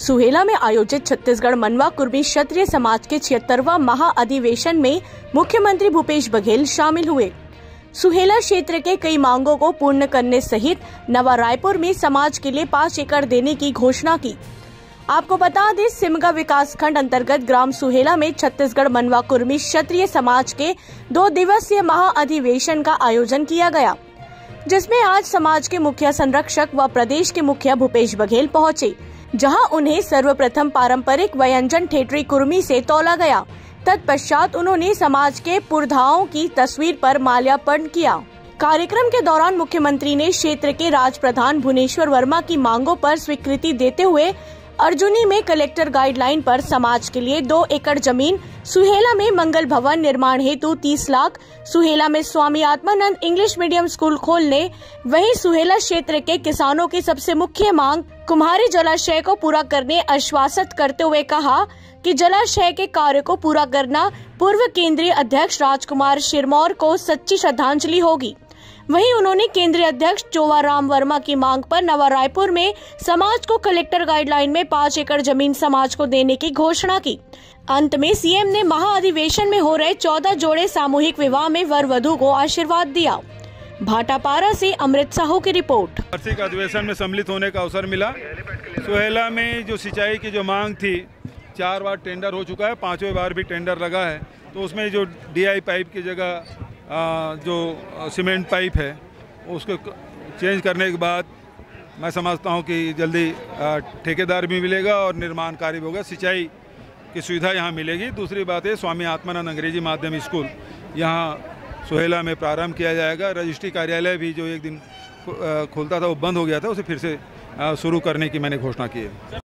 सुहेला में आयोजित छत्तीसगढ़ मनवा कुर्मी क्षत्रिय समाज के 76वां महाअधिवेशन में मुख्यमंत्री भूपेश बघेल शामिल हुए। सुहेला क्षेत्र के कई मांगों को पूर्ण करने सहित नवा रायपुर में समाज के लिए 5 एकड़ देने की घोषणा की। आपको बता दें, सिमगा विकास खंड अंतर्गत ग्राम सुहेला में छत्तीसगढ़ मनवा कुर्मी क्षत्रिय समाज के 2 दिवसीय महाअधिवेशन का आयोजन किया गया, जिसमें आज समाज के मुखिया संरक्षक व प्रदेश के मुखिया भूपेश बघेल पहुंचे, जहां उन्हें सर्वप्रथम पारंपरिक व्यंजन ठेठरी कुर्मी से तौला गया। तत्पश्चात उन्होंने समाज के पुरधाओं की तस्वीर पर माल्यार्पण किया। कार्यक्रम के दौरान मुख्यमंत्री ने क्षेत्र के राज प्रधान भुवनेश्वर वर्मा की मांगों पर स्वीकृति देते हुए अर्जुनी में कलेक्टर गाइडलाइन पर समाज के लिए 2 एकड़ जमीन, सुहेला में मंगल भवन निर्माण हेतु 30 लाख, सुहेला में Swami Atmanand English medium school खोलने, वहीं सुहेला क्षेत्र के किसानों की सबसे मुख्य मांग कुम्हारी जलाशय को पूरा करने आश्वासित करते हुए कहा कि जलाशय के कार्य को पूरा करना पूर्व केंद्रीय अध्यक्ष राजकुमार सिरमौर को सच्ची श्रद्धांजलि होगी। वहीं उन्होंने केंद्रीय अध्यक्ष चोवाराम वर्मा की मांग पर नवा रायपुर में समाज को कलेक्टर गाइडलाइन में 5 एकड़ जमीन समाज को देने की घोषणा की। अंत में सीएम ने महाअधिवेशन में हो रहे 14 जोड़े सामूहिक विवाह में वर वधू को आशीर्वाद दिया। भाटापारा से अमृत साहू की रिपोर्ट। वार्षिक अधिवेशन में सम्मिलित होने का अवसर मिला। सुहेला में जो सिंचाई की जो मांग थी, 4 बार टेंडर हो चुका है, 5वें बार भी टेंडर लगा है, तो उसमें जो DI पाइप की जगह जो सीमेंट पाइप है उसको चेंज करने के बाद मैं समझता हूं कि जल्दी ठेकेदार भी मिलेगा और निर्माण कार्य भी होगा, सिंचाई की सुविधा यहां मिलेगी। दूसरी बात है, स्वामी आत्मानंद अंग्रेजी माध्यम स्कूल यहां सुहेला में प्रारंभ किया जाएगा। रजिस्ट्री कार्यालय भी जो एक दिन खुलता था वो बंद हो गया था, उसे फिर से शुरू करने की मैंने घोषणा की है।